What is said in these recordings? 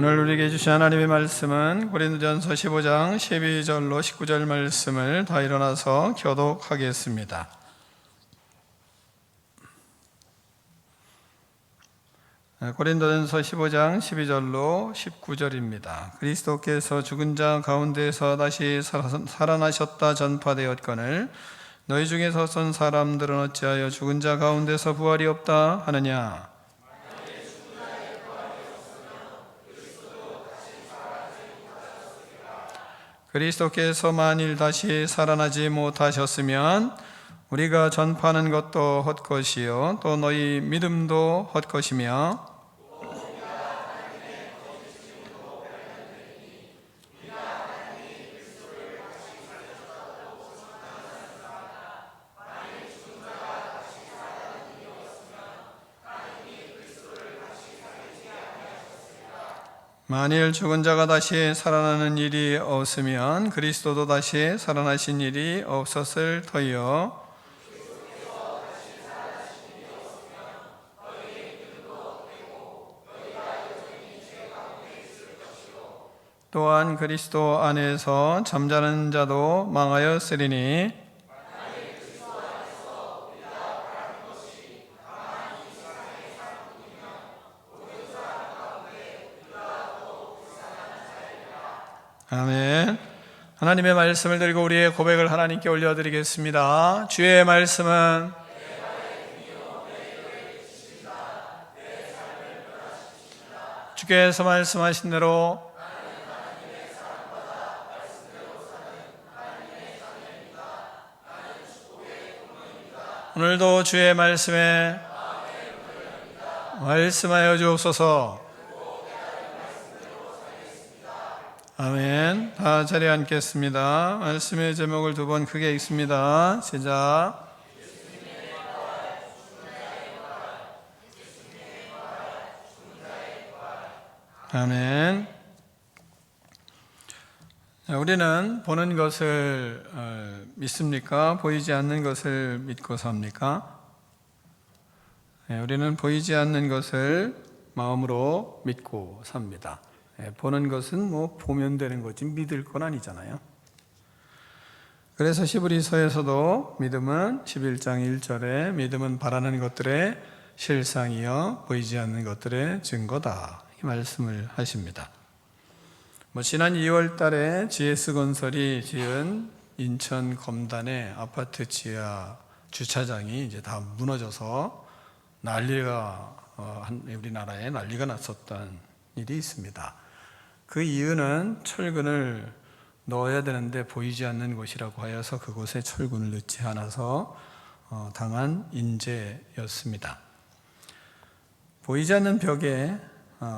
오늘 우리에게 주신 하나님의 말씀은 고린도전서 15장 12절로 19절 말씀을 다 일어나서 교독하겠습니다. 고린도전서 15장 12절로 19절입니다. 그리스도께서 죽은 자 가운데서 다시 살아나셨다 전파되었거늘 너희 중에서 선 사람들은 어찌하여 죽은 자 가운데서 부활이 없다 하느냐? 그리스도께서 만일 다시 살아나지 못하셨으면 우리가 전파하는 것도 헛것이요 또 너희 믿음도 헛것이며 만일 죽은 자가 다시 살아나는 일이 없으면 그리스도도 다시 살아나신 일이 없었을 터이요 또한 그리스도 안에서 잠자는 자도 망하였으리니 아멘. 하나님의 말씀을 들고 우리의 고백을 하나님께 올려드리겠습니다. 주의 말씀은 주께서 말씀하신 대로 오늘도 주의 말씀에 말씀하여 주옵소서. 아멘. 다 자리에 앉겠습니다. 말씀의 제목을 두 번 크게 읽습니다. 시작. 아멘. 우리는 보는 것을 믿습니까? 보이지 않는 것을 믿고 삽니까? 우리는 보이지 않는 것을 마음으로 믿고 삽니다. 보는 것은 보면 되는 거지 믿을 건 아니잖아요. 그래서 히브리서에서도 믿음은 11장 1절에 믿음은 바라는 것들의 실상이요 보이지 않는 것들의 증거다 이 말씀을 하십니다. 지난 2월 달에 GS건설이 지은 인천 검단의 아파트 지하 주차장이 이제 다 무너져서 우리나라에 난리가 났었던 일이 있습니다. 그 이유는 철근을 넣어야 되는데 보이지 않는 곳이라고 하여서 그곳에 철근을 넣지 않아서 당한 인재였습니다. 보이지 않는 벽에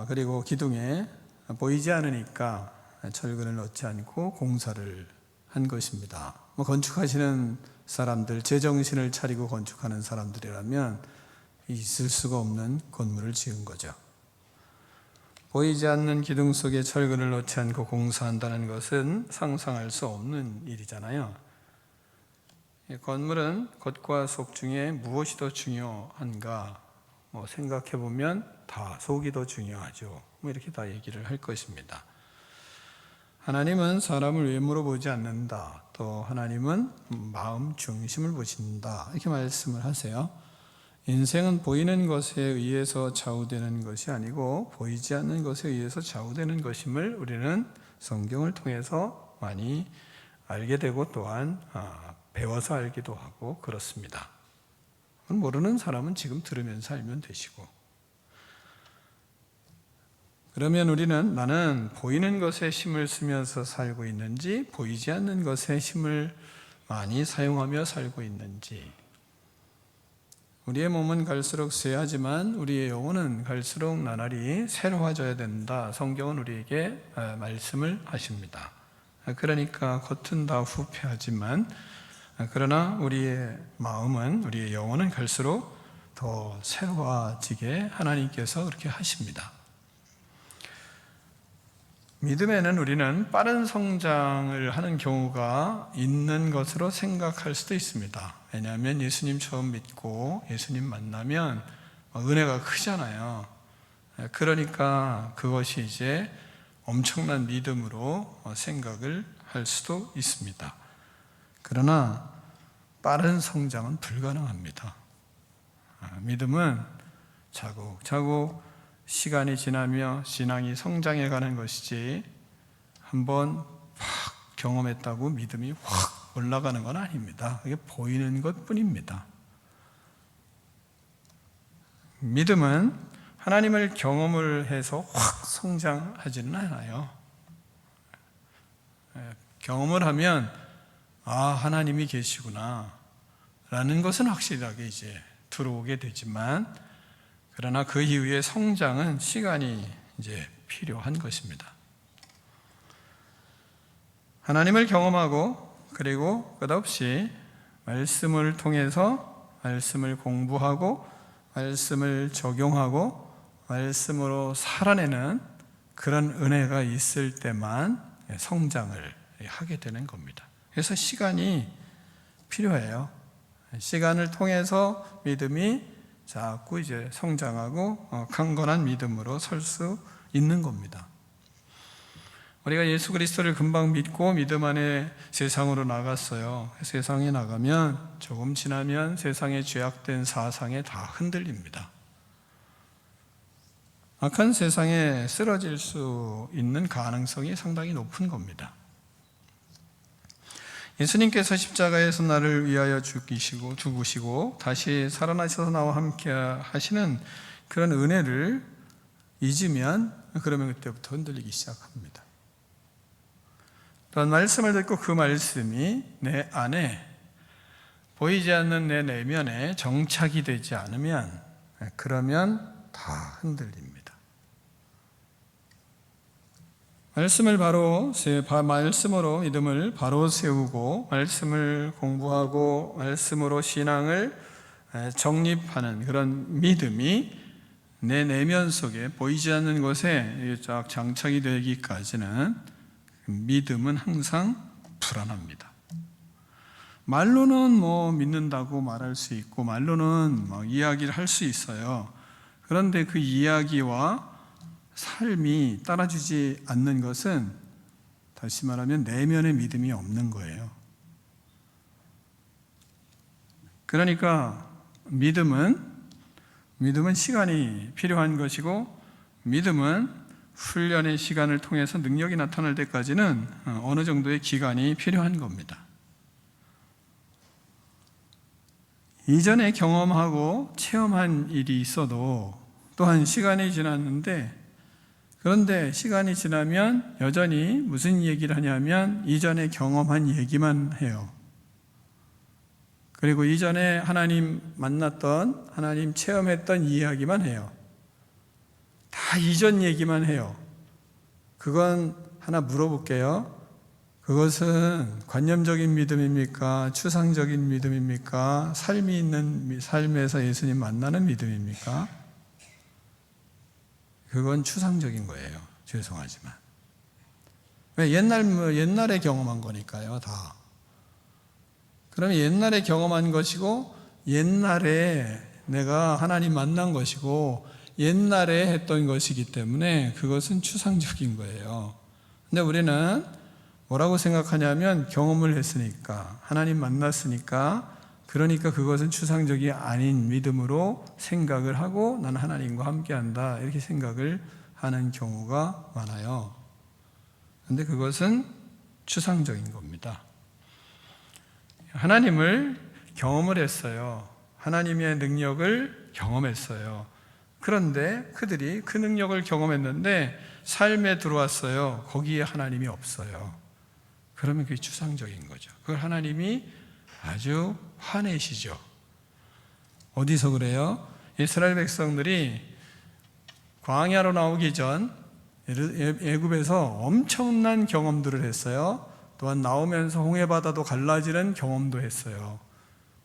그리고 기둥에 보이지 않으니까 철근을 넣지 않고 공사를 한 것입니다. 건축하시는 사람들, 제정신을 차리고 건축하는 사람들이라면 있을 수가 없는 건물을 지은 거죠. 보이지 않는 기둥 속에 철근을 넣지 않고 공사한다는 것은 상상할 수 없는 일이잖아요. 건물은 겉과 속 중에 무엇이 더 중요한가? 생각해 보면 다 속이 더 중요하죠. 이렇게 다 얘기를 할 것입니다. 하나님은 사람을 외모로 보지 않는다. 또 하나님은 마음 중심을 보신다. 이렇게 말씀을 하세요. 인생은 보이는 것에 의해서 좌우되는 것이 아니고 보이지 않는 것에 의해서 좌우되는 것임을 우리는 성경을 통해서 많이 알게 되고 또한 배워서 알기도 하고 그렇습니다. 모르는 사람은 지금 들으면서 알면 되시고, 그러면 우리는 나는 보이는 것에 힘을 쓰면서 살고 있는지 보이지 않는 것에 힘을 많이 사용하며 살고 있는지. 우리의 몸은 갈수록 쇠하지만 우리의 영혼은 갈수록 나날이 새로워져야 된다. 성경은 우리에게 말씀을 하십니다. 그러니까 겉은 다 후패하지만 그러나 우리의 마음은, 우리의 영혼은 갈수록 더 새로워지게 하나님께서 그렇게 하십니다. 믿음에는 우리는 빠른 성장을 하는 경우가 있는 것으로 생각할 수도 있습니다. 왜냐하면 예수님 처음 믿고 예수님 만나면 은혜가 크잖아요. 그러니까 그것이 이제 엄청난 믿음으로 생각을 할 수도 있습니다. 그러나 빠른 성장은 불가능합니다. 믿음은 차곡차곡 시간이 지나며 신앙이 성장해 가는 것이지 한번 확 경험했다고 믿음이 확 올라가는 건 아닙니다. 그게 보이는 것뿐입니다. 믿음은 하나님을 경험을 해서 확 성장하지는 않아요. 경험을 하면 하나님이 계시구나 라는 것은 확실하게 이제 들어오게 되지만, 그러나 그 이후의 성장은 시간이 이제 필요한 것입니다. 하나님을 경험하고 그리고 끝없이 말씀을 통해서 말씀을 공부하고 말씀을 적용하고 말씀으로 살아내는 그런 은혜가 있을 때만 성장을 하게 되는 겁니다. 그래서 시간이 필요해요. 시간을 통해서 믿음이 자꾸 이제 성장하고 강건한 믿음으로 설 수 있는 겁니다. 우리가 예수 그리스도를 금방 믿고 믿음 안에 세상으로 나갔어요. 세상에 나가면 조금 지나면 세상의 죄악된 사상에 다 흔들립니다. 악한 세상에 쓰러질 수 있는 가능성이 상당히 높은 겁니다. 예수님께서 십자가에서 나를 위하여 죽으시고 다시 살아나셔서 나와 함께 하시는 그런 은혜를 잊으면 그러면 그때부터 흔들리기 시작합니다. 또한 말씀을 듣고 그 말씀이 내 안에 보이지 않는 내 내면에 정착이 되지 않으면 그러면 다 흔들립니다. 말씀으로 믿음을 바로 세우고 말씀을 공부하고 말씀으로 신앙을 정립하는 그런 믿음이 내 내면 속에 보이지 않는 것에 쫙 장착이 되기까지는 믿음은 항상 불안합니다. 말로는 믿는다고 말할 수 있고 말로는 이야기를 할 수 있어요. 그런데 그 이야기와 삶이 따라주지 않는 것은 다시 말하면 내면의 믿음이 없는 거예요. 그러니까 믿음은 시간이 필요한 것이고 믿음은 훈련의 시간을 통해서 능력이 나타날 때까지는 어느 정도의 기간이 필요한 겁니다. 이전에 경험하고 체험한 일이 있어도 또한 시간이 지났는데, 그런데 시간이 지나면 여전히 무슨 얘기를 하냐면 이전에 경험한 얘기만 해요. 그리고 이전에 하나님 만났던, 하나님 체험했던 이야기만 해요. 다 이전 얘기만 해요. 그건 하나 물어볼게요. 그것은 관념적인 믿음입니까? 추상적인 믿음입니까? 삶이 있는 삶에서 예수님 만나는 믿음입니까? 그건 추상적인 거예요. 죄송하지만. 왜? 옛날에 경험한 거니까요, 다. 그러면 옛날에 경험한 것이고, 옛날에 내가 하나님 만난 것이고, 옛날에 했던 것이기 때문에 그것은 추상적인 거예요. 근데 우리는 뭐라고 생각하냐면 경험을 했으니까, 하나님 만났으니까, 그러니까 그것은 추상적이 아닌 믿음으로 생각을 하고 나는 하나님과 함께한다, 이렇게 생각을 하는 경우가 많아요. 그런데 그것은 추상적인 겁니다. 하나님을 경험을 했어요. 하나님의 능력을 경험했어요. 그런데 그들이 그 능력을 경험했는데 삶에 들어왔어요. 거기에 하나님이 없어요. 그러면 그게 추상적인 거죠. 그걸 하나님이 아주 화내시죠. 어디서 그래요? 이스라엘 백성들이 광야로 나오기 전 애굽에서 엄청난 경험들을 했어요. 또한 나오면서 홍해바다도 갈라지는 경험도 했어요.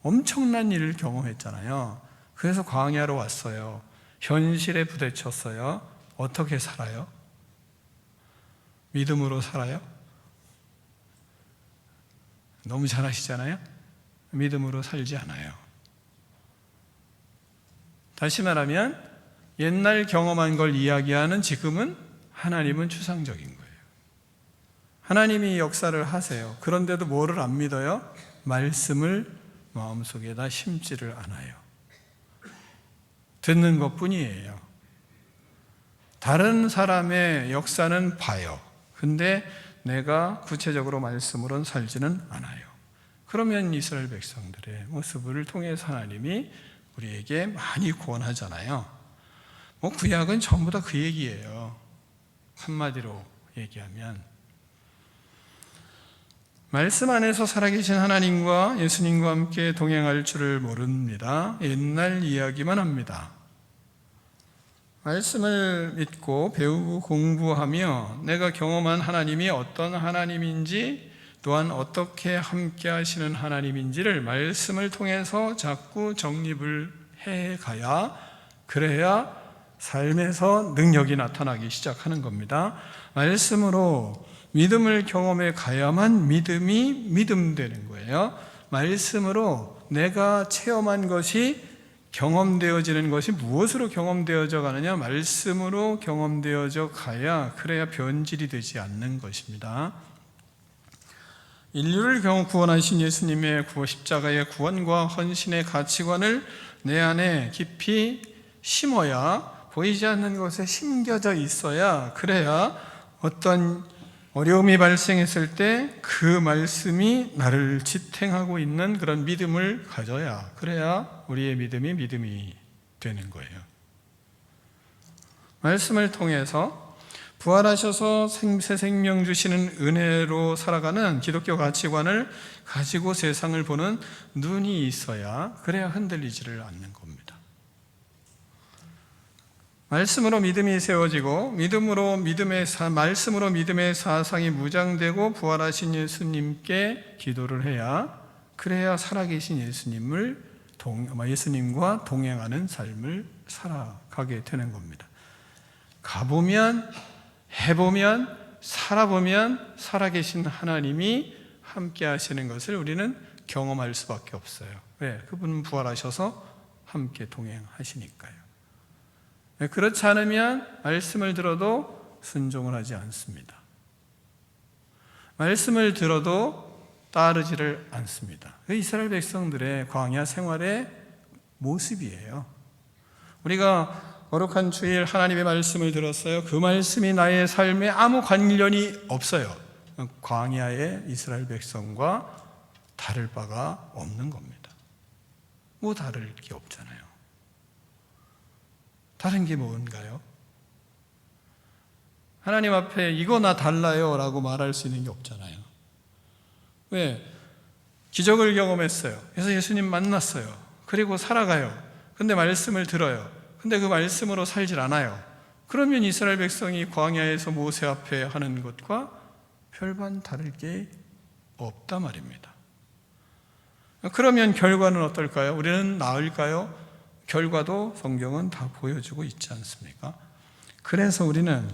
엄청난 일을 경험했잖아요. 그래서 광야로 왔어요. 현실에 부딪혔어요. 어떻게 살아요? 믿음으로 살아요? 너무 잘 아시잖아요? 믿음으로 살지 않아요. 다시 말하면 옛날 경험한 걸 이야기하는 지금은 하나님은 추상적인 거예요. 하나님이 역사를 하세요. 그런데도 뭐를 안 믿어요? 말씀을 마음속에다 심지를 않아요. 듣는 것뿐이에요. 다른 사람의 역사는 봐요. 근데 내가 구체적으로 말씀으로는 살지는 않아요. 그러면 이스라엘 백성들의 모습을 통해서 하나님이 우리에게 많이 구원하잖아요. 구약은 전부 다 그 얘기예요. 한마디로 얘기하면 말씀 안에서 살아계신 하나님과 예수님과 함께 동행할 줄을 모릅니다. 옛날 이야기만 합니다. 말씀을 믿고 배우고 공부하며 내가 경험한 하나님이 어떤 하나님인지 또한 어떻게 함께 하시는 하나님인지를 말씀을 통해서 자꾸 정립을 해가야, 그래야 삶에서 능력이 나타나기 시작하는 겁니다. 말씀으로 믿음을 경험해 가야만 믿음이 믿음 되는 거예요. 말씀으로 내가 체험한 것이 경험되어지는 것이 무엇으로 경험되어져 가느냐? 말씀으로 경험되어져 가야, 그래야 변질이 되지 않는 것입니다. 인류를 구원하신 예수님의 십자가의 구원과 헌신의 가치관을 내 안에 깊이 심어야, 보이지 않는 것에 심겨져 있어야, 그래야 어떤 어려움이 발생했을 때 그 말씀이 나를 지탱하고 있는 그런 믿음을 가져야, 그래야 우리의 믿음이 되는 거예요. 말씀을 통해서 부활하셔서 새 생명 주시는 은혜로 살아가는 기독교 가치관을 가지고 세상을 보는 눈이 있어야, 그래야 흔들리지를 않는 겁니다. 말씀으로 믿음이 세워지고 말씀으로 믿음의 사상이 무장되고 부활하신 예수님께 기도를 해야, 그래야 살아계신 예수님과 동행하는 삶을 살아가게 되는 겁니다. 가보면, 해보면, 살아보면 살아계신 하나님이 함께 하시는 것을 우리는 경험할 수밖에 없어요. 왜? 그분은 부활하셔서 함께 동행하시니까요. 그렇지 않으면 말씀을 들어도 순종을 하지 않습니다. 말씀을 들어도 따르지를 않습니다. 이스라엘 백성들의 광야 생활의 모습이에요. 우리가 거룩한 주일 하나님의 말씀을 들었어요. 그 말씀이 나의 삶에 아무 관련이 없어요. 광야의 이스라엘 백성과 다를 바가 없는 겁니다. 다를 게 없잖아요. 다른 게 뭔가요? 하나님 앞에 이거 나 달라요 라고 말할 수 있는 게 없잖아요. 왜? 기적을 경험했어요. 그래서 예수님 만났어요. 그리고 살아가요. 근데 말씀을 들어요. 근데 그 말씀으로 살질 않아요. 그러면 이스라엘 백성이 광야에서 모세 앞에 하는 것과 별반 다를 게 없단 말입니다. 그러면 결과는 어떨까요? 우리는 나을까요? 결과도 성경은 다 보여주고 있지 않습니까? 그래서 우리는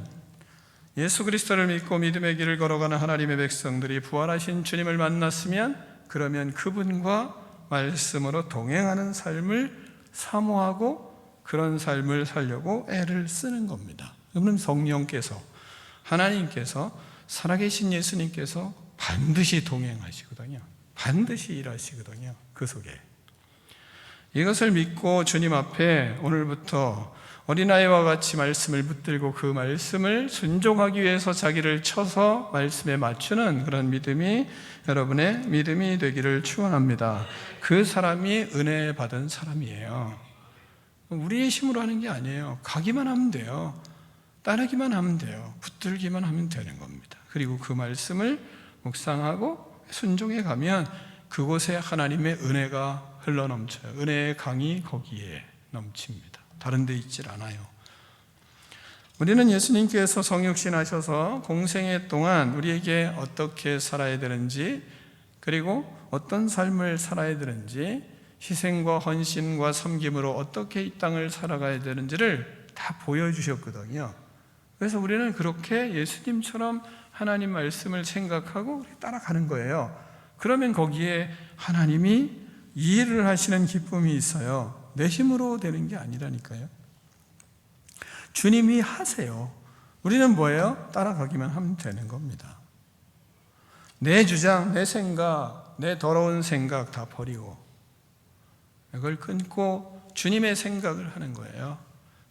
예수 그리스도를 믿고 믿음의 길을 걸어가는 하나님의 백성들이 부활하신 주님을 만났으면, 그러면 그분과 말씀으로 동행하는 삶을 사모하고 그런 삶을 살려고 애를 쓰는 겁니다. 그러면 성령께서, 하나님께서, 살아계신 예수님께서 반드시 동행하시거든요. 반드시 일하시거든요. 그 속에. 이것을 믿고 주님 앞에 오늘부터 어린아이와 같이 말씀을 붙들고 그 말씀을 순종하기 위해서 자기를 쳐서 말씀에 맞추는 그런 믿음이 여러분의 믿음이 되기를 축원합니다. 그 사람이 은혜 받은 사람이에요. 우리의 힘으로 하는 게 아니에요. 가기만 하면 돼요. 따르기만 하면 돼요. 붙들기만 하면 되는 겁니다. 그리고 그 말씀을 묵상하고 순종해 가면 그곳에 하나님의 은혜가 흘러넘쳐요. 은혜의 강이 거기에 넘칩니다. 다른 데 있질 않아요. 우리는 예수님께서 성육신하셔서 공생애 동안 우리에게 어떻게 살아야 되는지, 그리고 어떤 삶을 살아야 되는지, 희생과 헌신과 섬김으로 어떻게 이 땅을 살아가야 되는지를 다 보여주셨거든요. 그래서 우리는 그렇게 예수님처럼 하나님 말씀을 생각하고 따라가는 거예요. 그러면 거기에 하나님이 일을 하시는 기쁨이 있어요. 내 힘으로 되는 게 아니라니까요. 주님이 하세요. 우리는 뭐예요? 따라가기만 하면 되는 겁니다. 내 주장, 내 생각, 내 더러운 생각 다 버리고 이걸 끊고 주님의 생각을 하는 거예요.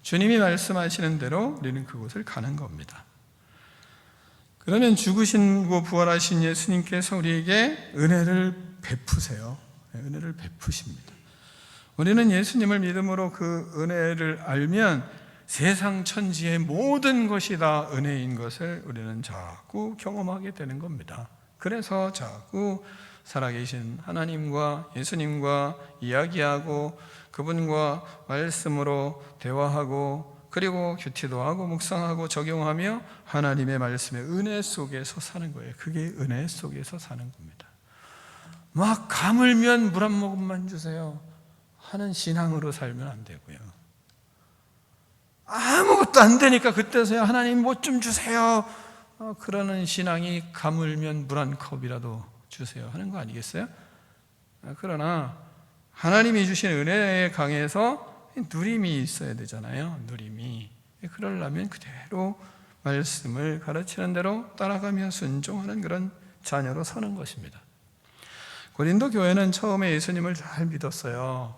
주님이 말씀하시는 대로 우리는 그곳을 가는 겁니다. 그러면 죽으시고 부활하신 예수님께서 우리에게 은혜를 베푸세요. 은혜를 베푸십니다. 우리는 예수님을 믿음으로 그 은혜를 알면 세상 천지의 모든 것이 다 은혜인 것을 우리는 자꾸 경험하게 되는 겁니다. 그래서 자꾸 살아계신 하나님과 예수님과 이야기하고 그분과 말씀으로 대화하고 그리고 큐티도 하고 묵상하고 적용하며 하나님의 말씀의 은혜 속에서 사는 거예요. 그게 은혜 속에서 사는 겁니다. 막 가물면 물 한 모금만 주세요 하는 신앙으로 살면 안 되고요. 아무것도 안 되니까 그때서야 하나님 뭐 좀 주세요 그러는 신앙이 가물면 물 한 컵이라도 주세요 하는 거 아니겠어요? 그러나 하나님이 주신 은혜에 강해서 누림이 있어야 되잖아요. 누림이. 그러려면 그대로 말씀을 가르치는 대로 따라가며 순종하는 그런 자녀로 서는 것입니다. 고린도 교회는 처음에 예수님을 잘 믿었어요.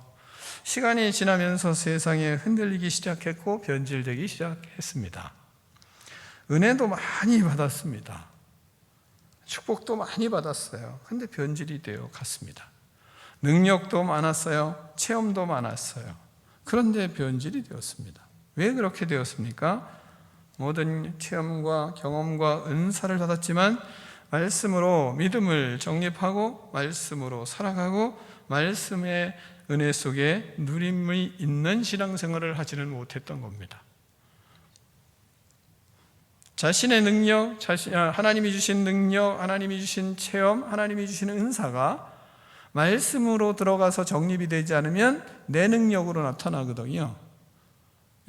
시간이 지나면서 세상에 흔들리기 시작했고 변질되기 시작했습니다. 은혜도 많이 받았습니다. 축복도 많이 받았어요. 근데 변질이 되어 갔습니다. 능력도 많았어요. 체험도 많았어요. 그런데 변질이 되었습니다. 왜 그렇게 되었습니까? 모든 체험과 경험과 은사를 받았지만 말씀으로 믿음을 정립하고 말씀으로 살아가고 말씀의 은혜 속에 누림이 있는 신앙생활을 하지는 못했던 겁니다. 자신의 능력, 하나님이 주신 능력, 하나님이 주신 체험, 하나님이 주신 은사가 말씀으로 들어가서 정립이 되지 않으면 내 능력으로 나타나거든요.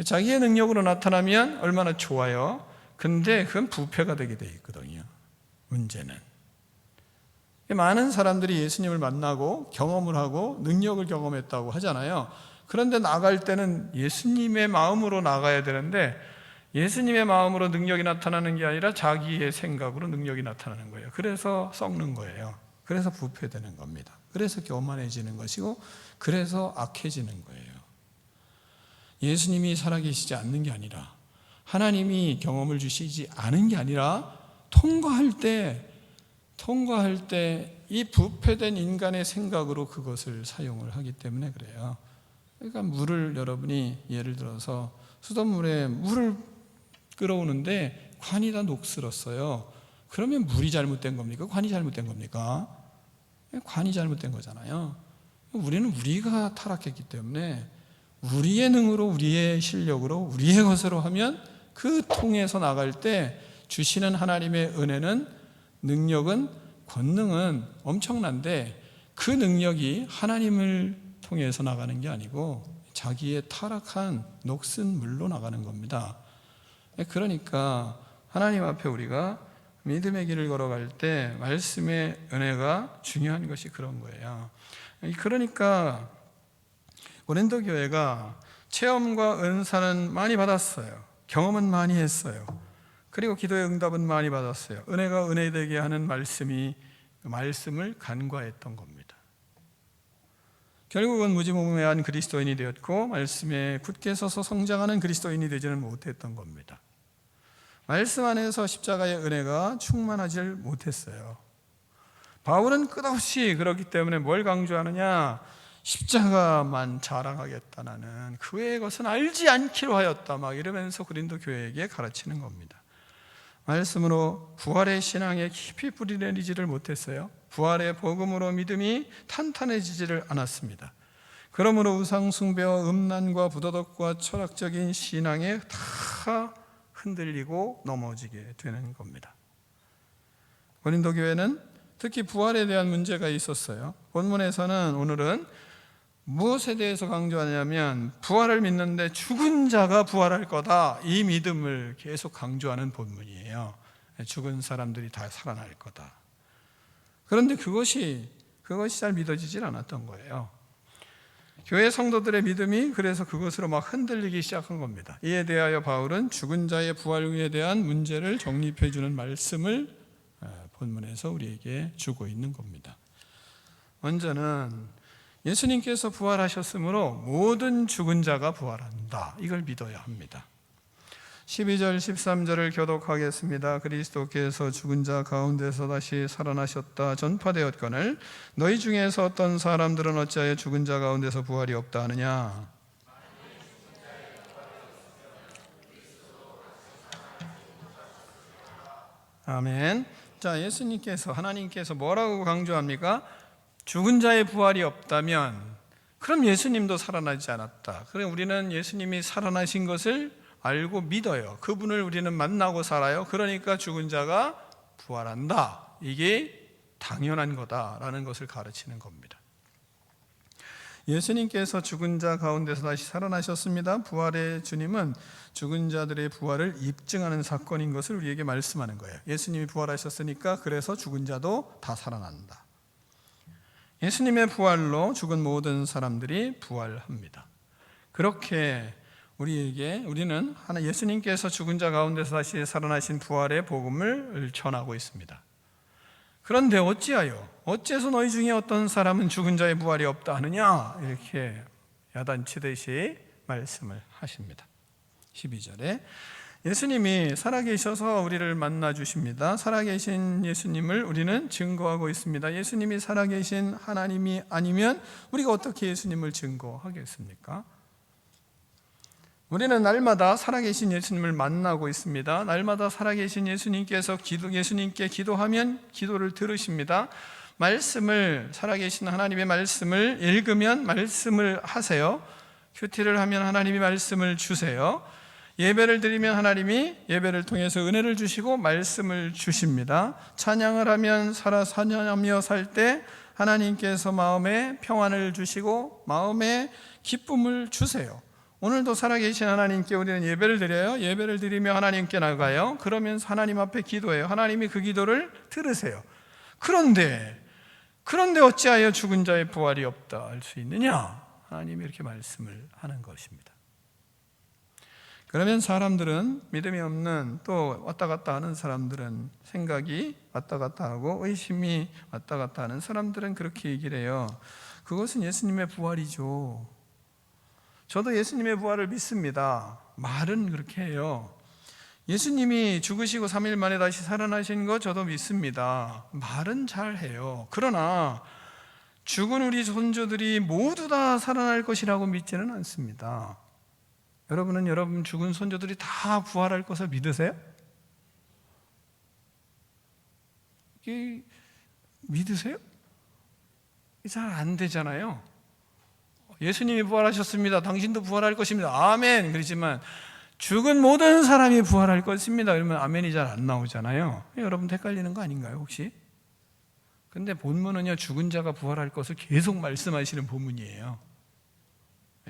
자기의 능력으로 나타나면 얼마나 좋아요. 근데 그건 부패가 되게 돼 있거든요. 문제는 많은 사람들이 예수님을 만나고 경험을 하고 능력을 경험했다고 하잖아요. 그런데 나갈 때는 예수님의 마음으로 나가야 되는데 예수님의 마음으로 능력이 나타나는 게 아니라 자기의 생각으로 능력이 나타나는 거예요. 그래서 썩는 거예요. 그래서 부패되는 겁니다. 그래서 교만해지는 것이고 그래서 악해지는 거예요. 예수님이 살아계시지 않는 게 아니라 하나님이 경험을 주시지 않은 게 아니라 통과할 때 이 부패된 인간의 생각으로 그것을 사용을 하기 때문에 그래요. 그러니까 물을 여러분이 예를 들어서 수돗물에 물을 끓어오는데 관이 다 녹슬었어요. 그러면 물이 잘못된 겁니까? 관이 잘못된 겁니까? 관이 잘못된 거잖아요. 우리가 타락했기 때문에 우리의 능으로 우리의 실력으로 우리의 것으로 하면 그 통해서 나갈 때 주시는 하나님의 은혜는 능력은 권능은 엄청난데 그 능력이 하나님을 통해서 나가는 게 아니고 자기의 타락한 녹슨 물로 나가는 겁니다. 그러니까 하나님 앞에 우리가 믿음의 길을 걸어갈 때 말씀의 은혜가 중요한 것이 그런 거예요. 그러니까 고린도 교회가 체험과 은사는 많이 받았어요. 경험은 많이 했어요. 그리고 기도의 응답은 많이 받았어요. 은혜가 은혜되게 하는 말씀을 간과했던 겁니다. 결국은 무지몽매한 그리스도인이 되었고 말씀에 굳게 서서 성장하는 그리스도인이 되지는 못했던 겁니다. 말씀 안에서 십자가의 은혜가 충만하지 못했어요. 바울은 끝없이 그렇기 때문에 뭘 강조하느냐? 십자가만 자랑하겠다 나는 그 외의 것은 알지 않기로 하였다 막 이러면서 고린도 교회에게 가르치는 겁니다. 말씀으로 부활의 신앙에 깊이 뿌리 내리지를 못했어요. 부활의 복음으로 믿음이 탄탄해지지를 않았습니다. 그러므로 우상 숭배와 음란과 부도덕과 철학적인 신앙에 다 흔들리고 넘어지게 되는 겁니다. 고린도 교회는 특히 부활에 대한 문제가 있었어요. 본문에서는 오늘은 무엇에 대해서 강조하냐면 부활을 믿는데 죽은 자가 부활할 거다. 이 믿음을 계속 강조하는 본문이에요. 죽은 사람들이 다 살아날 거다. 그런데 그것이 잘 믿어지질 않았던 거예요. 교회 성도들의 믿음이 그래서 그것으로 막 흔들리기 시작한 겁니다. 이에 대하여 바울은 죽은 자의 부활에 대한 문제를 정립해 주는 말씀을 본문에서 우리에게 주고 있는 겁니다. 먼저는 예수님께서 부활하셨으므로 모든 죽은 자가 부활한다. 이걸 믿어야 합니다. 12절 13절을 교독하겠습니다. 그리스도께서 죽은 자 가운데서 다시 살아나셨다 전파되었거늘 너희 중에서 어떤 사람들은 어찌하여 죽은 자 가운데서 부활이 없다 하느냐. 아멘. 자, 예수님께서 하나님께서 뭐라고 강조합니까? 죽은 자의 부활이 없다면 그럼 예수님도 살아나지 않았다. 그럼 우리는 예수님이 살아나신 것을 알고 믿어요. 그분을 우리는 만나고 살아요. 그러니까 죽은 자가 부활한다. 이게 당연한 거다라는 것을 가르치는 겁니다. 예수님께서 죽은 자 가운데서 다시 살아나셨습니다. 부활의 주님은 죽은 자들의 부활을 입증하는 사건인 것을 우리에게 말씀하는 거예요. 예수님이 부활하셨으니까 그래서 죽은 자도 다 살아난다. 예수님의 부활로 죽은 모든 사람들이 부활합니다. 그렇게 우리는 예수님께서 죽은 자 가운데서 다시 살아나신 부활의 복음을 전하고 있습니다. 그런데 어째서 너희 중에 어떤 사람은 죽은 자의 부활이 없다 하느냐? 이렇게 야단치듯이 말씀을 하십니다. 12절에 예수님이 살아계셔서 우리를 만나 주십니다. 살아계신 예수님을 우리는 증거하고 있습니다. 예수님이 살아계신 하나님이 아니면 우리가 어떻게 예수님을 증거하겠습니까? 우리는 날마다 살아계신 예수님을 만나고 있습니다. 날마다 살아계신 예수님께서 예수님께 기도하면 기도를 들으십니다. 살아계신 하나님의 말씀을 읽으면 말씀을 하세요. 큐티를 하면 하나님이 말씀을 주세요. 예배를 드리면 하나님이 예배를 통해서 은혜를 주시고 말씀을 주십니다. 찬양을 하면 찬양하며 살 때 하나님께서 마음에 평안을 주시고 마음에 기쁨을 주세요. 오늘도 살아계신 하나님께 우리는 예배를 드려요. 예배를 드리며 하나님께 나가요. 그러면서 하나님 앞에 기도해요. 하나님이 그 기도를 들으세요. 그런데 어찌하여 죽은 자의 부활이 없다 할 수 있느냐? 하나님이 이렇게 말씀을 하는 것입니다. 그러면 사람들은, 믿음이 없는 또 왔다 갔다 하는 사람들은, 생각이 왔다 갔다 하고 의심이 왔다 갔다 하는 사람들은 그렇게 얘기를 해요. 그것은 예수님의 부활이죠. 저도 예수님의 부활을 믿습니다. 말은 그렇게 해요. 예수님이 죽으시고 3일 만에 다시 살아나신 거 저도 믿습니다. 말은 잘해요. 그러나 죽은 우리 손주들이 모두 다 살아날 것이라고 믿지는 않습니다. 여러분은 여러분 죽은 손주들이 다 부활할 것을 믿으세요? 믿으세요? 잘 안 되잖아요. 예수님이 부활하셨습니다. 당신도 부활할 것입니다. 아멘. 그렇지만 죽은 모든 사람이 부활할 것입니다. 그러면 아멘이 잘 안 나오잖아요. 여러분 헷갈리는 거 아닌가요 혹시? 근데 본문은요, 죽은 자가 부활할 것을 계속 말씀하시는 본문이에요.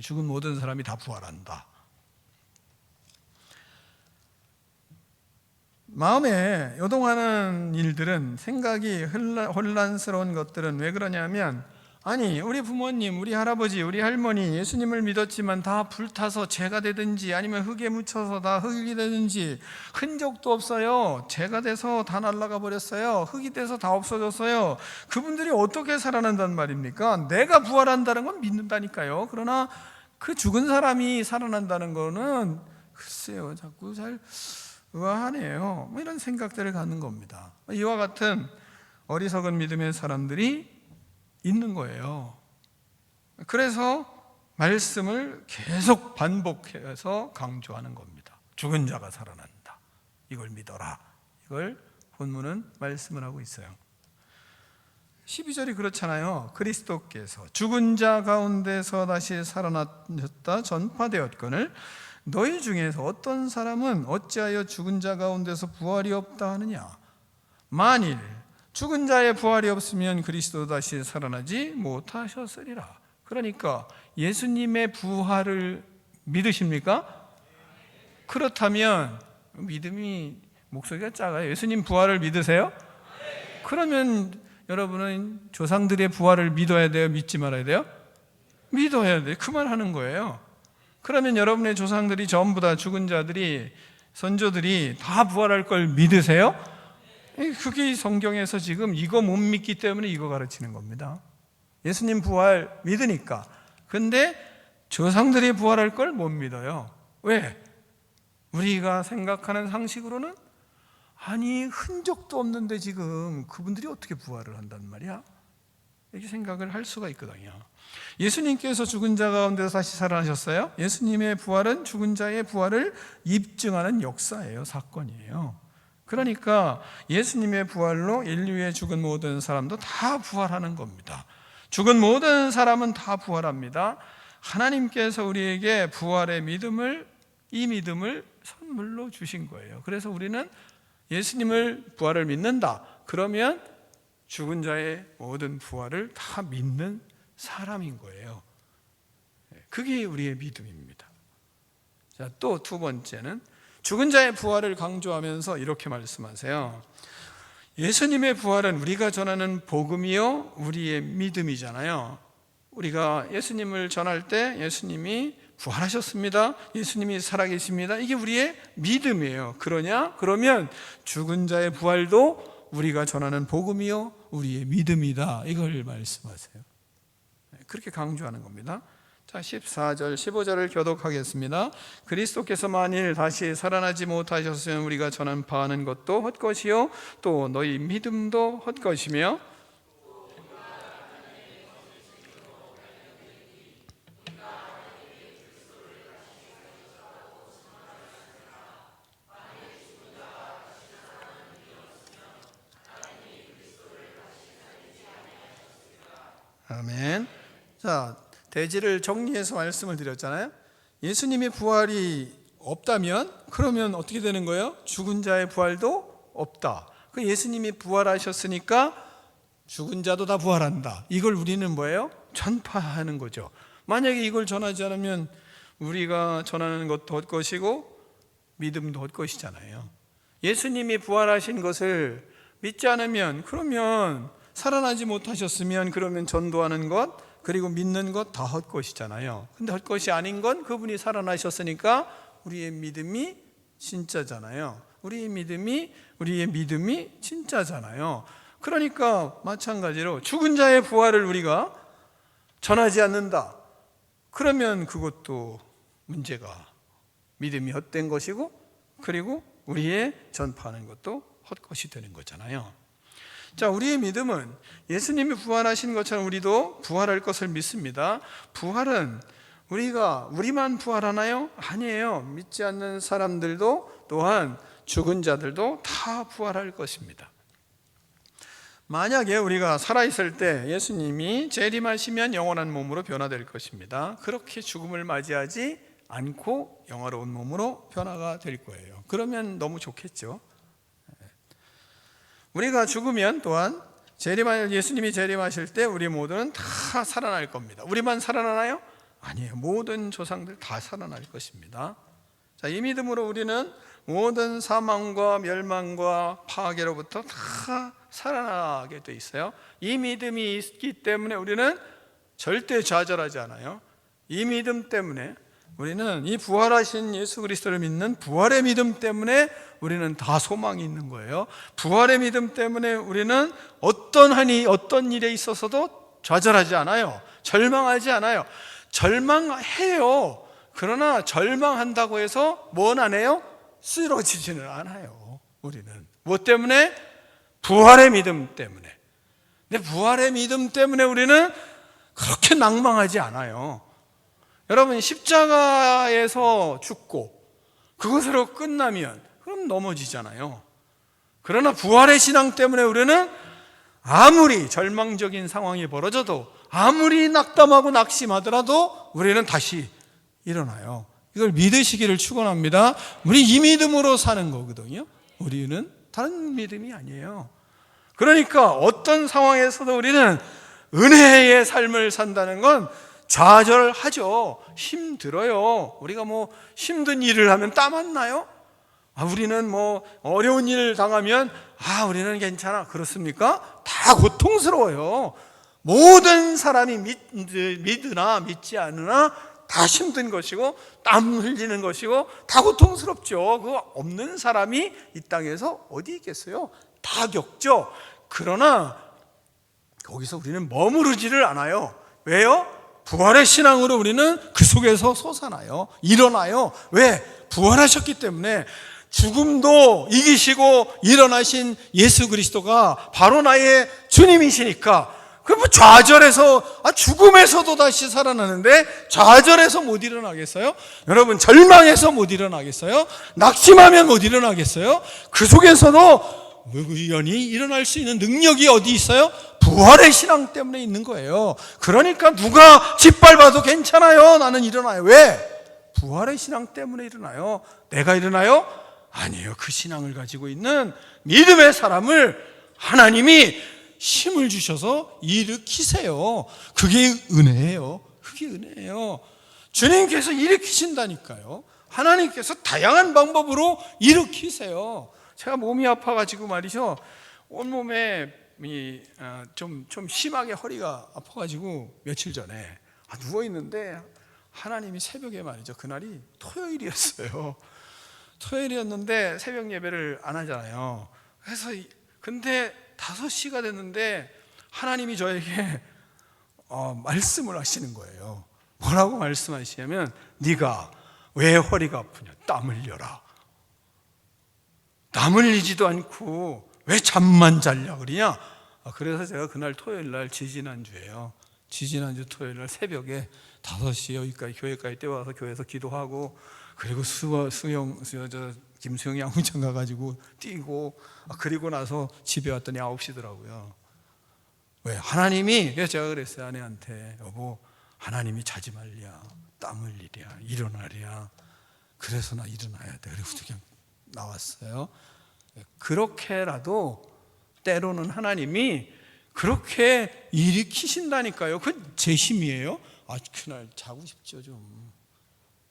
죽은 모든 사람이 다 부활한다. 마음에 요동하는 일들은, 생각이 혼란스러운 것들은 왜 그러냐면, 아니 우리 부모님, 우리 할아버지, 우리 할머니 예수님을 믿었지만 다 불타서 재가 되든지 아니면 흙에 묻혀서 다 흙이 되든지 흔적도 없어요. 재가 돼서 다 날아가 버렸어요. 흙이 돼서 다 없어졌어요. 그분들이 어떻게 살아난단 말입니까? 내가 부활한다는 건 믿는다니까요. 그러나 그 죽은 사람이 살아난다는 거는 글쎄요, 자꾸 잘 의아하네요. 뭐 이런 생각들을 갖는 겁니다. 이와 같은 어리석은 믿음의 사람들이 있는 거예요. 그래서 말씀을 계속 반복해서 강조하는 겁니다. 죽은 자가 살아난다. 이걸 믿어라. 이걸 본문은 말씀을 하고 있어요. 12절이 그렇잖아요. 그리스도께서 죽은 자 가운데서 다시 살아나셨다 전파되었거늘 너희 중에서 어떤 사람은 어찌하여 죽은 자 가운데서 부활이 없다 하느냐? 만일 죽은 자의 부활이 없으면 그리스도 다시 살아나지 못하셨으리라. 그러니까 예수님의 부활을 믿으십니까? 그렇다면 믿음이 목소리가 작아요. 예수님 부활을 믿으세요? 그러면 여러분은 조상들의 부활을 믿어야 돼요? 믿지 말아야 돼요? 믿어야 돼. 그 말 하는 거예요. 그러면 여러분의 조상들이 전부 다 죽은 자들이, 선조들이 다 부활할 걸 믿으세요? 그게 성경에서 지금 이거 못 믿기 때문에 이거 가르치는 겁니다. 예수님 부활 믿으니까. 근데 조상들이 부활할 걸 못 믿어요. 왜? 우리가 생각하는 상식으로는 아니 흔적도 없는데 지금 그분들이 어떻게 부활을 한단 말이야? 이렇게 생각을 할 수가 있거든요. 예수님께서 죽은 자 가운데서 다시 살아나셨어요. 예수님의 부활은 죽은 자의 부활을 입증하는 역사예요. 사건이에요. 그러니까 예수님의 부활로 인류의 죽은 모든 사람도 다 부활하는 겁니다. 죽은 모든 사람은 다 부활합니다. 하나님께서 우리에게 부활의 믿음을, 이 믿음을 선물로 주신 거예요. 그래서 우리는 예수님을 부활을 믿는다. 그러면 죽은 자의 모든 부활을 다 믿는 사람인 거예요. 그게 우리의 믿음입니다. 자, 또 두 번째는 죽은 자의 부활을 강조하면서 이렇게 말씀하세요. 예수님의 부활은 우리가 전하는 복음이요 우리의 믿음이잖아요. 우리가 예수님을 전할 때 예수님이 부활하셨습니다. 예수님이 살아계십니다. 이게 우리의 믿음이에요. 그러면 죽은 자의 부활도 우리가 전하는 복음이요 우리의 믿음이다. 이걸 말씀하세요. 그렇게 강조하는 겁니다. 자, 14절, 15절을 교독하겠습니다. 그리스도께서 만일 다시 살아나지 못하셨으면 우리가 전한 바하는 것도 헛것이요 또 너희 믿음도 헛것이며 아멘. 자, 대지를 정리해서 말씀을 드렸잖아요. 예수님의 부활이 없다면 그러면 어떻게 되는 거예요? 죽은 자의 부활도 없다. 그 예수님이 부활하셨으니까 죽은 자도 다 부활한다. 이걸 우리는 뭐예요? 전파하는 거죠. 만약에 이걸 전하지 않으면 우리가 전하는 것도 헛것이고 믿음도 헛것이잖아요. 예수님이 부활하신 것을 믿지 않으면 그러면 살아나지 못하셨으면 그러면 전도하는 것 그리고 믿는 것 다 헛것이잖아요. 근데 헛것이 아닌 건 그분이 살아나셨으니까 우리의 믿음이 진짜잖아요. 우리의 믿음이 진짜잖아요. 그러니까 마찬가지로 죽은 자의 부활을 우리가 전하지 않는다. 그러면 그것도 문제가 믿음이 헛된 것이고 그리고 우리의 전파하는 것도 헛것이 되는 거잖아요. 자, 우리의 믿음은 예수님이 부활하신 것처럼 우리도 부활할 것을 믿습니다. 부활은 우리만 부활하나요? 아니에요. 믿지 않는 사람들도 또한 죽은 자들도 다 부활할 것입니다. 만약에 우리가 살아있을 때 예수님이 재림하시면 영원한 몸으로 변화될 것입니다. 그렇게 죽음을 맞이하지 않고 영화로운 몸으로 변화가 될 거예요. 그러면 너무 좋겠죠. 우리가 죽으면 또한 예수님이 재림하실 때 우리 모두는 다 살아날 겁니다. 우리만 살아나나요? 아니에요. 모든 조상들 다 살아날 것입니다. 자, 이 믿음으로 우리는 모든 사망과 멸망과 파괴로부터 다 살아나게 돼 있어요. 이 믿음이 있기 때문에 우리는 절대 좌절하지 않아요. 이 믿음 때문에 우리는 이 부활하신 예수 그리스도를 믿는 부활의 믿음 때문에 우리는 다 소망이 있는 거예요. 부활의 믿음 때문에 우리는 어떤 일에 있어서도 좌절하지 않아요. 절망하지 않아요. 절망해요. 그러나 절망한다고 해서 뭘 안 해요? 쓰러지지는 않아요. 우리는 무엇 때문에? 부활의 믿음 때문에. 근데 부활의 믿음 때문에 우리는 그렇게 낭망하지 않아요. 여러분, 십자가에서 죽고 그것으로 끝나면 그럼 넘어지잖아요. 그러나 부활의 신앙 때문에 우리는 아무리 절망적인 상황이 벌어져도 아무리 낙담하고 낙심하더라도 우리는 다시 일어나요. 이걸 믿으시기를 축원합니다. 우리 이 믿음으로 사는 거거든요. 우리는 다른 믿음이 아니에요. 그러니까 어떤 상황에서도 우리는 은혜의 삶을 산다는 건 좌절하죠. 힘들어요. 우리가 힘든 일을 하면 땀 안 나요? 우리는 어려운 일을 당하면 우리는 괜찮아. 그렇습니까? 다 고통스러워요. 모든 사람이 믿으나 믿지 않으나 다 힘든 것이고 땀 흘리는 것이고 다 고통스럽죠. 그거 없는 사람이 이 땅에서 어디 있겠어요? 다 겪죠. 그러나 거기서 우리는 머무르지를 않아요. 왜요? 부활의 신앙으로 우리는 그 속에서 솟아나요. 일어나요. 왜? 부활하셨기 때문에. 죽음도 이기시고 일어나신 예수 그리스도가 바로 나의 주님이시니까. 그럼 뭐 좌절해서 죽음에서도 다시 살아나는데 좌절해서 못 일어나겠어요? 여러분, 절망해서 못 일어나겠어요? 낙심하면 못 일어나겠어요? 그 속에서도 우연히 일어날 수 있는 능력이 어디 있어요? 부활의 신앙 때문에 있는 거예요. 그러니까 누가 짓밟아도 괜찮아요. 나는 일어나요. 왜? 부활의 신앙 때문에 일어나요. 내가 일어나요? 아니에요. 그 신앙을 가지고 있는 믿음의 사람을 하나님이 힘을 주셔서 일으키세요. 그게 은혜예요. 그게 은혜예요. 주님께서 일으키신다니까요. 하나님께서 다양한 방법으로 일으키세요. 제가 몸이 아파가지고 말이죠. 온몸에 좀 심하게 허리가 아파가지고 며칠 전에 누워있는데 하나님이 새벽에 말이죠. 그날이 토요일이었어요. 토요일이었는데 새벽 예배를 안 하잖아요. 그래서 근데 5시가 됐는데 하나님이 저에게 말씀을 하시는 거예요. 뭐라고 말씀하시냐면 네가 왜 허리가 아프냐? 땀 흘려라. 땀 흘리지도 않고 왜 잠만 자려 그러냐? 그래서 제가 그날 토요일날 지지난주에요. 지지난주 토요일날 새벽에 5시 여기까지 교회까지 뛰어와서 교회에서 기도하고 그리고 김수영 양훈장 가가지고 뛰고 그리고 나서 집에 왔더니 9시더라고요. 왜? 하나님이, 그래서 제가 그랬어요. 아내한테, 여보, 하나님이 자지 말랴, 땀 흘리랴, 일어나랴. 그래서 나 일어나야 돼. 그래서 그냥 나왔어요. 그렇게라도 때로는 하나님이 그렇게 일으키신다니까요. 그건 제 힘이에요. 그날 자고 싶죠. 좀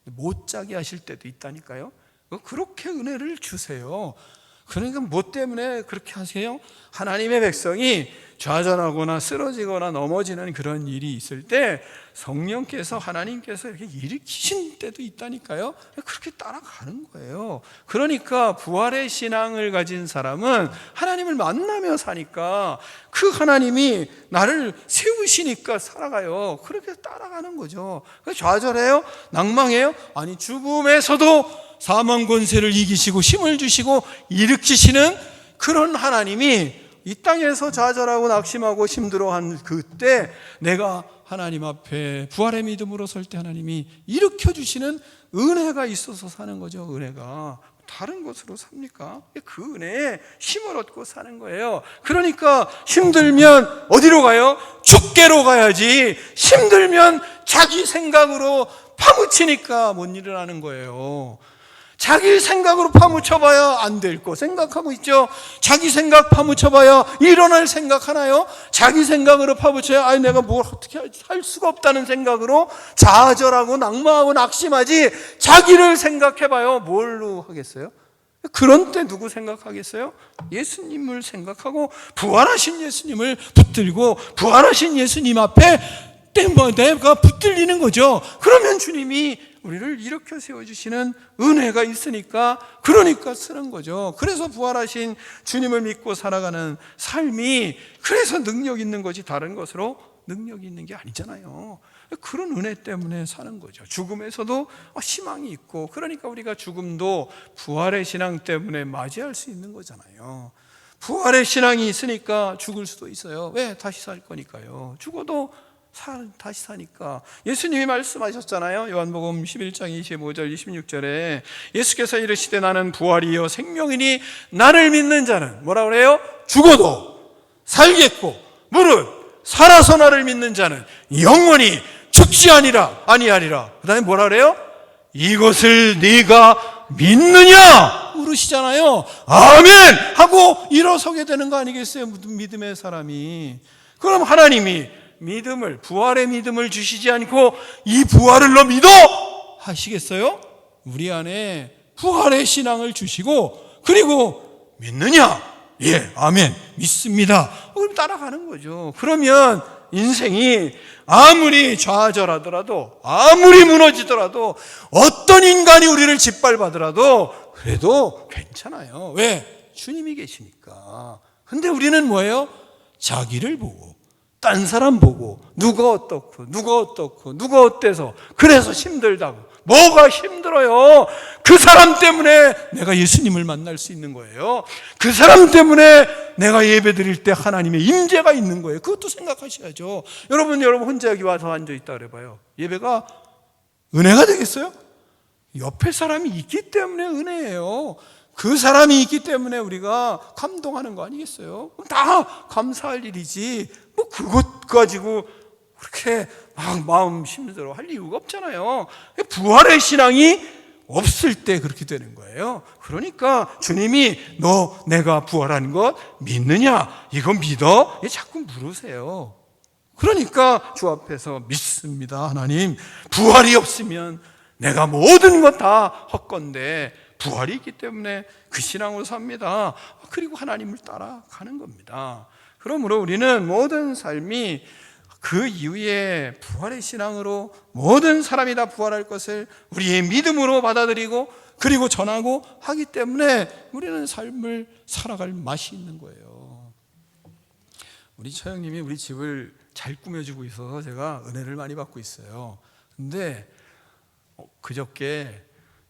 못 자게 하실 때도 있다니까요. 그렇게 은혜를 주세요. 그러니까 뭐 때문에 그렇게 하세요? 하나님의 백성이 좌절하거나 쓰러지거나 넘어지는 그런 일이 있을 때 성령께서, 하나님께서 이렇게 일으키신 때도 있다니까요. 그렇게 따라가는 거예요. 그러니까 부활의 신앙을 가진 사람은 하나님을 만나며 사니까 그 하나님이 나를 세우시니까 살아가요. 그렇게 따라가는 거죠. 좌절해요? 낭망해요? 아니, 죽음에서도 사망 권세를 이기시고 힘을 주시고 일으키시는 그런 하나님이 이 땅에서 좌절하고 낙심하고 힘들어한 그때 내가 하나님 앞에 부활의 믿음으로 설 때 하나님이 일으켜주시는 은혜가 있어서 사는 거죠. 은혜가 다른 것으로 삽니까? 그 은혜에 힘을 얻고 사는 거예요. 그러니까 힘들면 어디로 가요? 죽게로 가야지. 힘들면 자기 생각으로 파묻히니까 못 일어나는 거예요. 자기 생각으로 파묻혀봐야 안 될 거 생각하고 있죠. 자기 생각 파묻혀봐야 일어날 생각 하나요? 자기 생각으로 파묻혀야 내가 뭘 어떻게 할 수가 없다는 생각으로 좌절하고 낙마하고 낙심하지, 자기를 생각해봐요. 뭘로 하겠어요? 그런 때 누구 생각하겠어요? 예수님을 생각하고 부활하신 예수님을 붙들고 부활하신 예수님 앞에 내가 붙들리는 거죠. 그러면 주님이 우리를 일으켜 세워주시는 은혜가 있으니까, 그러니까 쓰는 거죠. 그래서 부활하신 주님을 믿고 살아가는 삶이 그래서 능력 있는 거지 다른 것으로 능력이 있는 게 아니잖아요. 그런 은혜 때문에 사는 거죠. 죽음에서도 희망이 있고, 그러니까 우리가 죽음도 부활의 신앙 때문에 맞이할 수 있는 거잖아요. 부활의 신앙이 있으니까 죽을 수도 있어요. 왜? 다시 살 거니까요. 죽어도 다시 사니까. 예수님이 말씀하셨잖아요. 요한복음 11장 25절 26절에 예수께서 이르시되 나는 부활이요 생명이니 나를 믿는 자는 뭐라 그래요? 죽어도 살겠고 무릇 살아서 나를 믿는 자는 영원히 죽지 아니하리라. 그 다음에 뭐라 그래요? 이것을 네가 믿느냐? 물으시잖아요. 아멘! 하고 일어서게 되는 거 아니겠어요? 믿음의 사람이. 그럼 하나님이 믿음을, 부활의 믿음을 주시지 않고 이 부활을 너 믿어! 하시겠어요? 우리 안에 부활의 신앙을 주시고, 그리고 믿느냐? 예, 아멘, 믿습니다. 그럼 따라가는 거죠. 그러면 인생이 아무리 좌절하더라도, 아무리 무너지더라도, 어떤 인간이 우리를 짓밟아더라도 그래도 괜찮아요. 왜? 주님이 계시니까. 근데 우리는 뭐예요? 자기를 보고, 딴 사람 보고, 누가 어떻고 누가 어때서, 그래서 힘들다고. 뭐가 힘들어요? 그 사람 때문에 내가 예수님을 만날 수 있는 거예요. 그 사람 때문에 내가 예배 드릴 때 하나님의 임재가 있는 거예요. 그것도 생각하셔야죠. 여러분 혼자 여기 와서 앉아있다 그래봐요. 예배가 은혜가 되겠어요? 옆에 사람이 있기 때문에 은혜예요. 그 사람이 있기 때문에 우리가 감동하는 거 아니겠어요? 다 감사할 일이지, 뭐 그것 가지고 그렇게 막 마음 힘들어 할 이유가 없잖아요. 부활의 신앙이 없을 때 그렇게 되는 거예요. 그러니까 주님이 너 내가 부활한 것 믿느냐? 이거 믿어? 자꾸 물으세요. 그러니까 주 앞에서 믿습니다. 하나님, 부활이 없으면 내가 모든 것 다 헛건데 부활이 있기 때문에 그 신앙으로 삽니다. 그리고 하나님을 따라가는 겁니다. 그러므로 우리는 모든 삶이 그 이후에 부활의 신앙으로 모든 사람이 다 부활할 것을 우리의 믿음으로 받아들이고 그리고 전하고 하기 때문에 우리는 삶을 살아갈 맛이 있는 거예요. 우리 처형님이 우리 집을 잘 꾸며주고 있어서 제가 은혜를 많이 받고 있어요. 근데 그저께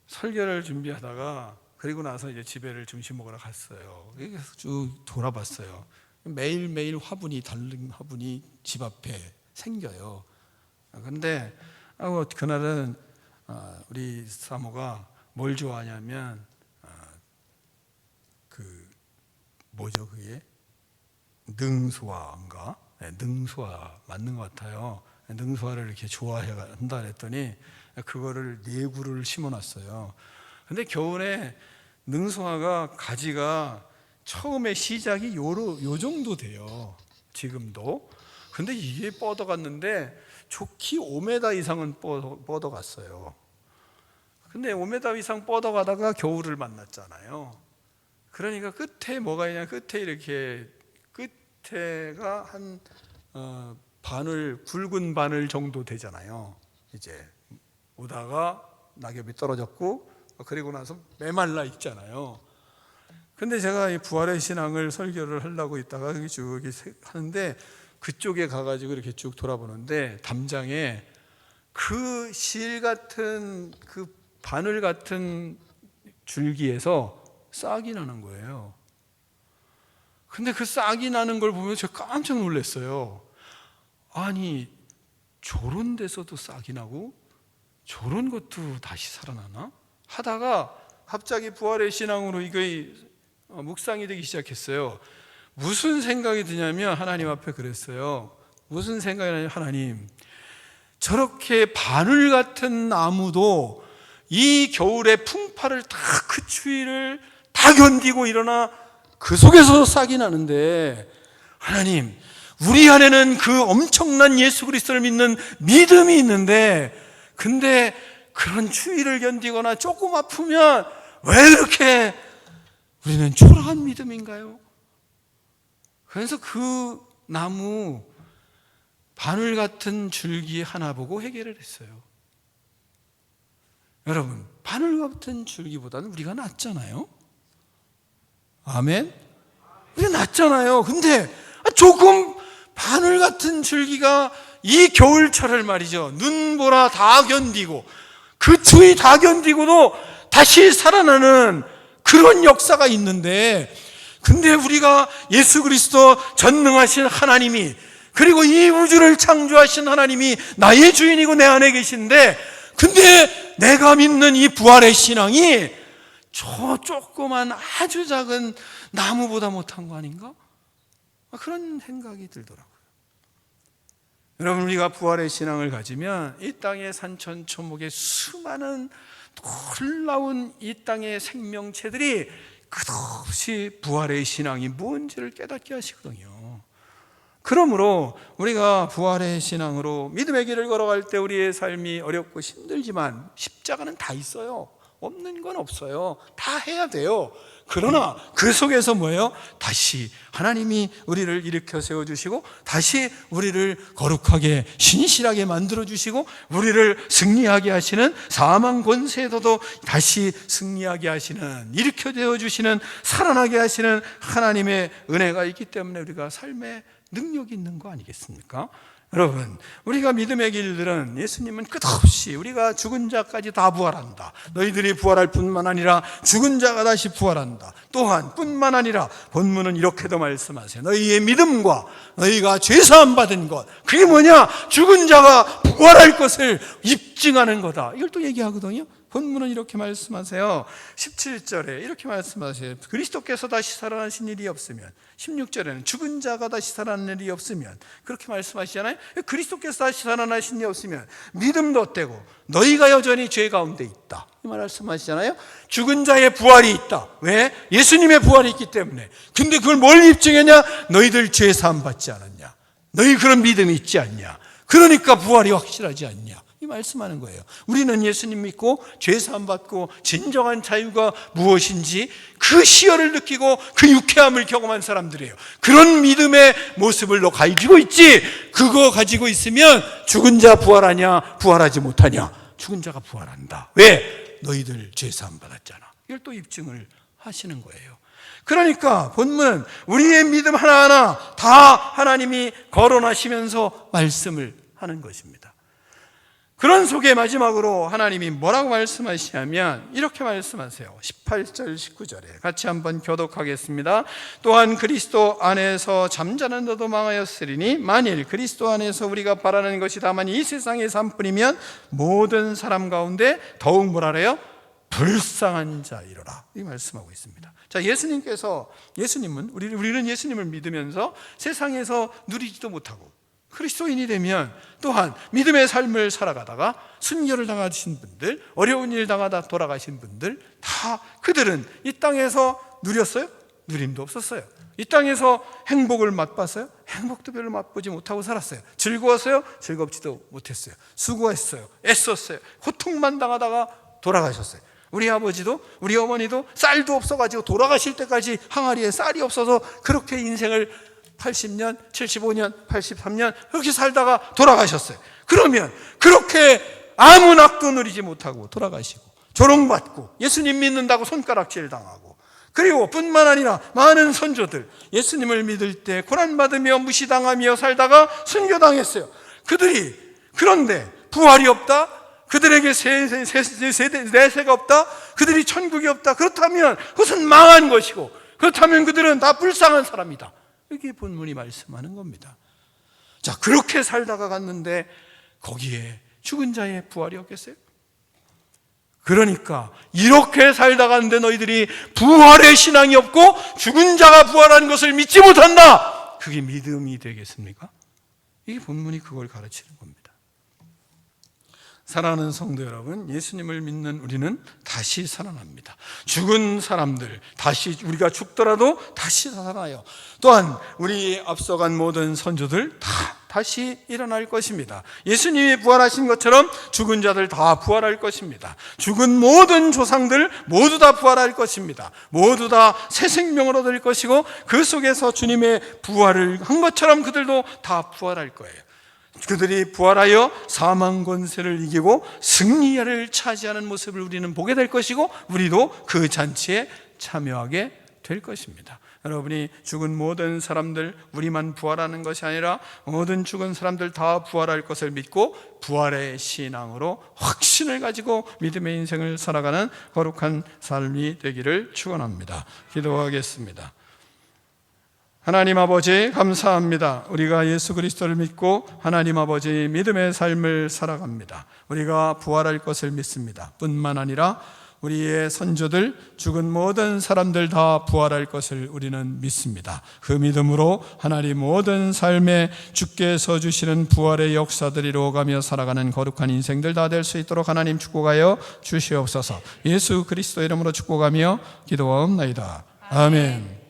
설교를 준비하다가 그리고 나서 이제 집에를 점심 먹으러 갔어요. 그래서 쭉 돌아봤어요. 매일매일 다른 화분이 집 앞에 생겨요. 그런데 그날은 우리 사모가 뭘 좋아하냐면 그게 능소화인가? 네, 능소화 맞는 것 같아요. 능소화를 이렇게 좋아한다 그랬더니 그거를 4그루를 심어놨어요. 근데 겨울에 능소화가 가지가 처음에 시작이 요 정도 돼요. 지금도. 근데 이게 뻗어갔는데 좋기 5m 이상은 뻗어갔어요. 근데 5m 이상 뻗어가다가 겨울을 만났잖아요. 그러니까 끝에 뭐가 있냐, 끝에 이렇게 끝에가 한 굵은 바늘 정도 되잖아요. 이제 오다가 낙엽이 떨어졌고 그리고 나서 메말라 있잖아요. 근데 제가 이 부활의 신앙을 설교를 하려고 있다가 쭉 하는데 그쪽에 가가지고 이렇게 쭉 돌아보는데 담장에 그 실 같은 그 바늘 같은 줄기에서 싹이 나는 거예요. 근데 그 싹이 나는 걸 보면 제가 깜짝 놀랐어요. 아니, 저런 데서도 싹이 나고 저런 것도 다시 살아나나? 하다가 갑자기 부활의 신앙으로 이게 묵상이 되기 시작했어요. 무슨 생각이 드냐면 하나님 앞에 그랬어요. 무슨 생각이 나냐면, 하나님, 저렇게 바늘 같은 나무도 이 겨울의 풍파를 다, 그 추위를 다 견디고 일어나 그 속에서 싹이 나는데, 하나님, 우리 안에는 그 엄청난 예수 그리스도를 믿는 믿음이 있는데, 근데 그런 추위를 견디거나 조금 아프면 왜 이렇게 우리는 초라한 믿음인가요? 그래서 그 나무 바늘 같은 줄기 하나 보고 해결을 했어요. 여러분, 바늘 같은 줄기보다는 우리가 낫잖아요. 아멘? 우리가 낫잖아요. 근데 조금 바늘 같은 줄기가 이 겨울철을 말이죠, 눈보라 다 견디고 그 추위 다 견디고도 다시 살아나는 그런 역사가 있는데, 근데 우리가 예수 그리스도 전능하신 하나님이, 그리고 이 우주를 창조하신 하나님이 나의 주인이고 내 안에 계신데, 근데 내가 믿는 이 부활의 신앙이 저 조그만 아주 작은 나무보다 못한 거 아닌가? 그런 생각이 들더라고요. 여러분, 우리가 부활의 신앙을 가지면 이 땅의 산천초목의 수많은 놀라운 이 땅의 생명체들이 끝없이 부활의 신앙이 뭔지를 깨닫게 하시거든요. 그러므로 우리가 부활의 신앙으로 믿음의 길을 걸어갈 때 우리의 삶이 어렵고 힘들지만 십자가는 다 있어요. 없는 건 없어요. 다 해야 돼요. 그러나 그 속에서 뭐예요? 다시 하나님이 우리를 일으켜 세워주시고 다시 우리를 거룩하게 신실하게 만들어주시고 우리를 승리하게 하시는, 사망 권세에서도 다시 승리하게 하시는, 일으켜 세워주시는, 살아나게 하시는 하나님의 은혜가 있기 때문에 우리가 삶에 능력이 있는 거 아니겠습니까? 여러분, 우리가 믿음의 길들은 예수님은 끝없이 우리가 죽은 자까지 다 부활한다, 너희들이 부활할 뿐만 아니라 죽은 자가 다시 부활한다, 또한 뿐만 아니라 본문은 이렇게도 말씀하세요. 너희의 믿음과 너희가 죄사함 받은 것, 그게 뭐냐? 죽은 자가 부활할 것을 입증하는 거다. 이걸 또 얘기하거든요. 본문은 이렇게 말씀하세요. 17절에 이렇게 말씀하세요. 그리스도께서 다시 살아나신 일이 없으면, 16절에는 죽은 자가 다시 살아난 일이 없으면, 그렇게 말씀하시잖아요. 그리스도께서 다시 살아나신 일이 없으면 믿음도 헛되고 너희가 여전히 죄 가운데 있다, 이 말씀하시잖아요. 죽은 자의 부활이 있다. 왜? 예수님의 부활이 있기 때문에. 근데 그걸 뭘 입증했냐? 너희들 죄 사함 받지 않았냐, 너희 그런 믿음이 있지 않냐, 그러니까 부활이 확실하지 않냐, 이 말씀하는 거예요. 우리는 예수님 믿고 죄사함 받고 진정한 자유가 무엇인지 그 시열을 느끼고 그 유쾌함을 경험한 사람들이에요. 그런 믿음의 모습을 너 가지고 있지? 그거 가지고 있으면 죽은 자 부활하냐, 부활하지 못하냐? 죽은 자가 부활한다. 왜? 너희들 죄사함 받았잖아. 이걸 또 입증을 하시는 거예요. 그러니까 본문은 우리의 믿음 하나하나 다 하나님이 거론하시면서 말씀을 하는 것입니다. 그런 속에 마지막으로 하나님이 뭐라고 말씀하시냐면 이렇게 말씀하세요. 18절 19절에 같이 한번 교독하겠습니다. 또한 그리스도 안에서 잠자는 너도 망하였으리니 만일 그리스도 안에서 우리가 바라는 것이 다만 이 세상의 삶뿐이면 모든 사람 가운데 더욱 뭐라래요? 불쌍한 자이로라, 이 말씀하고 있습니다. 자, 예수님은 우리는 예수님을 믿으면서 세상에서 누리지도 못하고 그리스도인이 되면 또한 믿음의 삶을 살아가다가 순교를 당하신 분들, 어려운 일 당하다 돌아가신 분들, 다 그들은 이 땅에서 누렸어요? 누림도 없었어요. 이 땅에서 행복을 맛봤어요? 행복도 별로 맛보지 못하고 살았어요. 즐거웠어요? 즐겁지도 못했어요. 수고했어요. 애썼어요. 고통만 당하다가 돌아가셨어요. 우리 아버지도 우리 어머니도 쌀도 없어가지고 돌아가실 때까지 항아리에 쌀이 없어서 그렇게 인생을 80년, 75년, 83년 그렇게 살다가 돌아가셨어요. 그러면 그렇게 아무 낙도 누리지 못하고 돌아가시고 조롱받고 예수님 믿는다고 손가락질 당하고, 그리고 뿐만 아니라 많은 선조들 예수님을 믿을 때 고난받으며 무시당하며 살다가 순교당했어요. 그들이 그런데 부활이 없다? 그들에게 내세가 없다? 그들이 천국이 없다? 그렇다면 그것은 망한 것이고, 그렇다면 그들은 다 불쌍한 사람이다. 이게 본문이 말씀하는 겁니다. 자, 그렇게 살다가 갔는데 거기에 죽은 자의 부활이 없겠어요? 그러니까 이렇게 살다 갔는데 너희들이 부활의 신앙이 없고 죽은 자가 부활하는 것을 믿지 못한다, 그게 믿음이 되겠습니까? 이게 본문이 그걸 가르치는 겁니다. 사랑하는 성도 여러분, 예수님을 믿는 우리는 다시 살아납니다. 죽은 사람들, 다시 우리가 죽더라도 다시 살아나요. 또한 우리 앞서간 모든 선조들 다 다시 일어날 것입니다. 예수님이 부활하신 것처럼 죽은 자들 다 부활할 것입니다. 죽은 모든 조상들 모두 다 부활할 것입니다. 모두 다 새 생명을 얻을 것이고 그 속에서 주님의 부활을 한 것처럼 그들도 다 부활할 거예요. 그들이 부활하여 사망 권세를 이기고 승리를 차지하는 모습을 우리는 보게 될 것이고 우리도 그 잔치에 참여하게 될 것입니다. 여러분이 죽은 모든 사람들, 우리만 부활하는 것이 아니라 모든 죽은 사람들 다 부활할 것을 믿고 부활의 신앙으로 확신을 가지고 믿음의 인생을 살아가는 거룩한 삶이 되기를 축원합니다. 기도하겠습니다. 하나님 아버지, 감사합니다. 우리가 예수 그리스도를 믿고 하나님 아버지 믿음의 삶을 살아갑니다. 우리가 부활할 것을 믿습니다. 뿐만 아니라 우리의 선조들, 죽은 모든 사람들 다 부활할 것을 우리는 믿습니다. 그 믿음으로 하나님 모든 삶에 주께서 주시는 부활의 역사들이 이루어가며 살아가는 거룩한 인생들 다 될 수 있도록 하나님 축복하여 주시옵소서. 예수 그리스도 이름으로 축복하며 기도하옵나이다. 아멘.